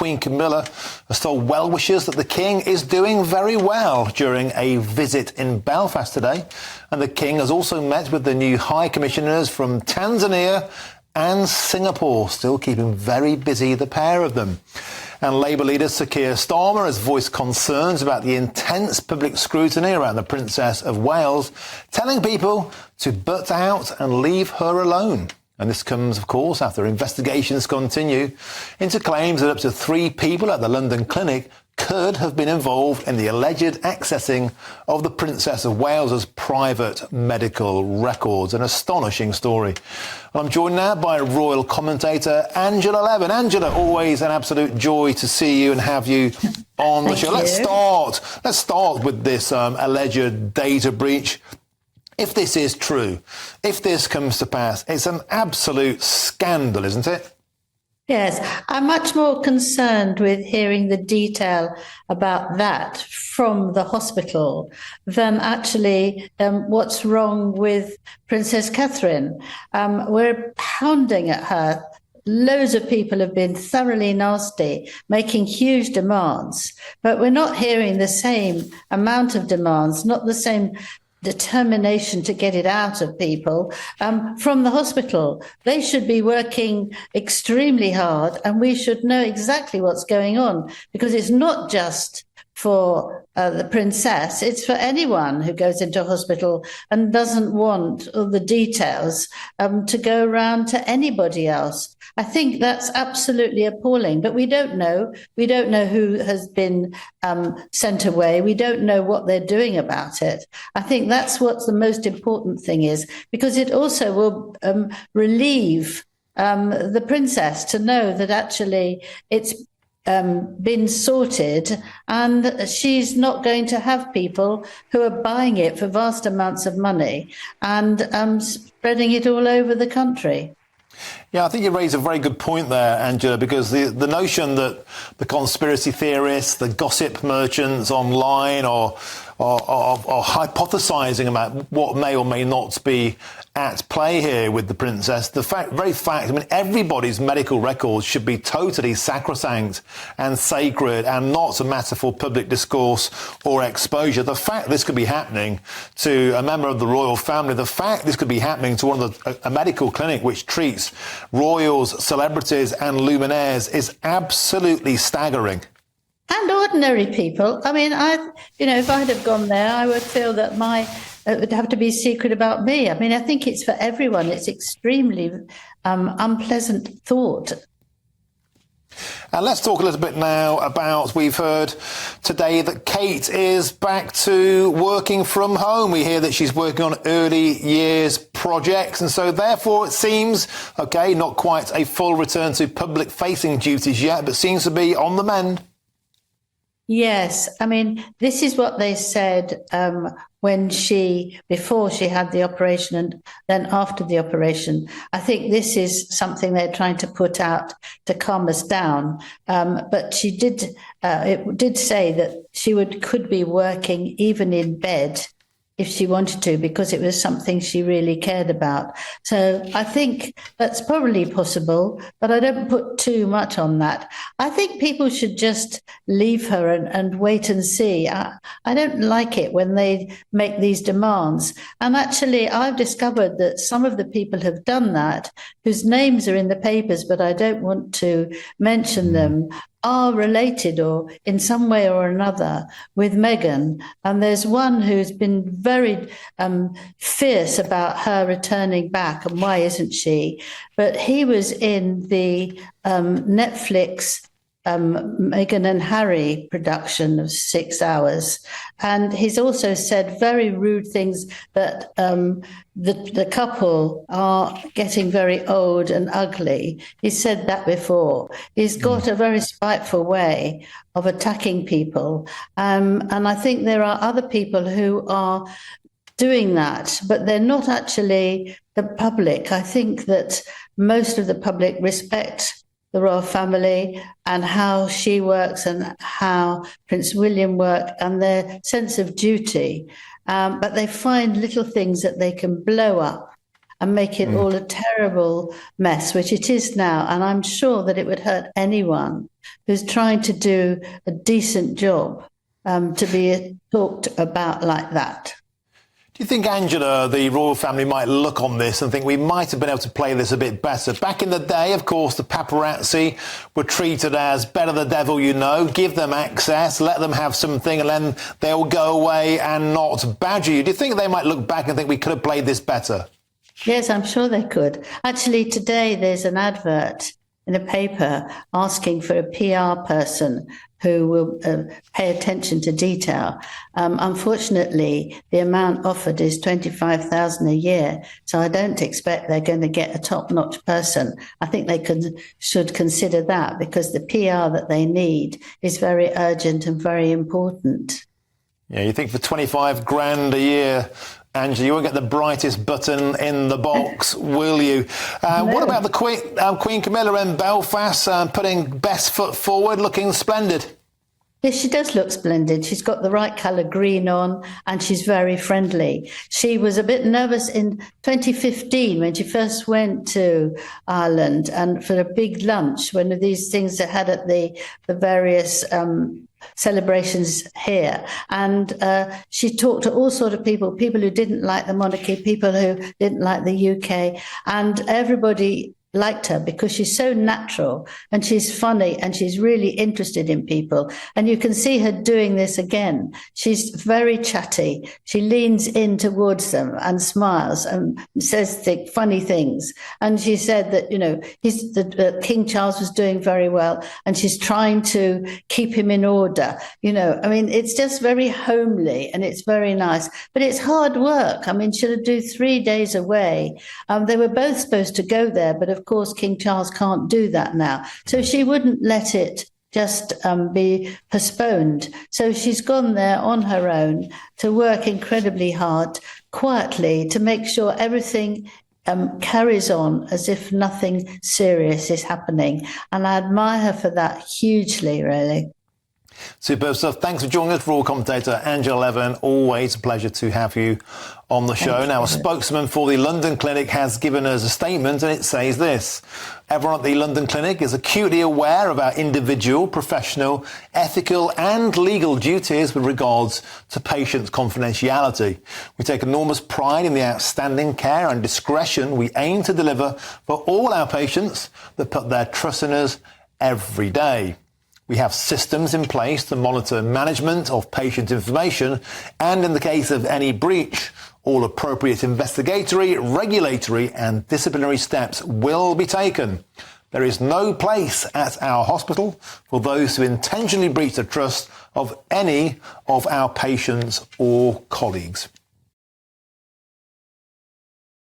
Queen Camilla has told well-wishers that the King is doing very well during a visit in Belfast today. And the King has also met with the new High Commissioners from Tanzania and Singapore, still keeping very busy, the pair of them. And Labour leader Sir Keir Starmer has voiced concerns about the intense public scrutiny around the Princess of Wales, telling people to butt out and leave her alone. And this comes, of course, after investigations continue into claims that up to 3 people at the London Clinic could have been involved in the alleged accessing of the Princess of Wales's private medical records. An astonishing story. I'm joined now by royal commentator Angela Levin. Angela, always an absolute joy to see you and have you on the show. Let's start with this alleged data breach. If this is true, if this comes to pass, it's an absolute scandal, isn't it? Yes, I'm much more concerned with hearing the detail about that from the hospital than actually what's wrong with Princess Catherine. We're pounding at her. Loads of people have been thoroughly nasty, making huge demands, but we're not hearing the same amount of demands, not the same determination to get it out of people from the hospital. They should be working extremely hard, and we should know exactly what's going on, because it's not just for the princess, it's for anyone who goes into hospital and doesn't want all the details to go around to anybody else. I think that's absolutely appalling, but we don't know. We don't know who has been sent away. We don't know what they're doing about it. I think that's what the most important thing is, because it also will relieve the princess to know that actually it's been sorted, and she's not going to have people who are buying it for vast amounts of money and spreading it all over the country. Yeah, I think you raise a very good point there, Angela, because the notion that the conspiracy theorists, the gossip merchants online are hypothesising about what may or may not be at play here with the princess. The very fact, I mean, everybody's medical records should be totally sacrosanct and sacred and not a matter for public discourse or exposure. The fact this could be happening to a member of the royal family, the fact this could be happening to a medical clinic which treats royals, celebrities and luminaires is absolutely staggering. And ordinary people. I mean, if I'd have gone there, I would feel that it would have to be secret about me. I mean, I think it's for everyone. It's extremely unpleasant thought. And let's talk a little bit now about, we've heard today that Kate is back to working from home. We hear that she's working on early years projects, and so therefore it seems, OK, not quite a full return to public-facing duties yet, but seems to be on the mend. Yes, I mean, this is what they said before she had the operation and then after the operation. I think this is something they're trying to put out to calm us down. But she did say that she could be working even in bed if she wanted to, because it was something she really cared about. So I think that's probably possible, but I don't put too much on that. I think people should just leave her and wait and see. I don't like it when they make these demands. And actually, I've discovered that some of the people have done that, whose names are in the papers, but I don't want to mention them, are related or in some way or another with Meghan. And there's one who's been very fierce about her returning back, and why isn't she? But he was in the Netflix Meghan and Harry production of 6 Hours. And he's also said very rude things that the couple are getting very old and ugly. He's said that before. He's got a very spiteful way of attacking people. And I think there are other people who are doing that, but they're not actually the public. I think that most of the public respect the royal family and how she works and how Prince William worked and their sense of duty. But they find little things that they can blow up and make it all a terrible mess, which it is now. And I'm sure that it would hurt anyone who's trying to do a decent job to be talked about like that. Do you think, Angela, the royal family might look on this and think we might have been able to play this a bit better? Back in the day, of course, the paparazzi were treated as better the devil you know, give them access, let them have something, and then they'll go away and not badger you. Do you think they might look back and think we could have played this better? Yes, I'm sure they could. Actually, today there's an advert in a paper asking for a PR person who will pay attention to detail. Unfortunately, the amount offered is $25,000 a year, so I don't expect they're going to get a top-notch person. I think they should consider that, because the PR that they need is very urgent and very important. Yeah, you think for 25 grand a year, Angela, you won't get the brightest button in the box, will you? No. What about the Queen Camilla in Belfast, putting best foot forward, looking splendid? Yes, she does look splendid. She's got the right colour green on, and she's very friendly. She was a bit nervous in 2015 when she first went to Ireland and for a big lunch, one of these things they had at the various celebrations here, and she talked to all sorts of people who didn't like the monarchy, people who didn't like the UK, and everybody liked her because she's so natural and she's funny and she's really interested in people. And you can see her doing this again. She's very chatty. She leans in towards them and smiles and says funny things. And she said that, King Charles was doing very well and she's trying to keep him in order. It's just very homely and it's very nice, but it's hard work. She'll do 3 days away. They were both supposed to go there, but of course, King Charles can't do that now. So she wouldn't let it just be postponed. So she's gone there on her own to work incredibly hard, quietly, to make sure everything carries on as if nothing serious is happening. And I admire her for that hugely, really. Superb stuff. Thanks for joining us, royal commentator Angela Levin. Always a pleasure to have you on the show. Now, a spokesman for the London Clinic has given us a statement, and it says this: everyone at the London Clinic is acutely aware of our individual, professional, ethical and legal duties with regards to patients' confidentiality. We take enormous pride in the outstanding care and discretion we aim to deliver for all our patients that put their trust in us every day. We have systems in place to monitor management of patient information, and in the case of any breach, all appropriate investigatory, regulatory and disciplinary steps will be taken. There is no place at our hospital for those who intentionally breach the trust of any of our patients or colleagues.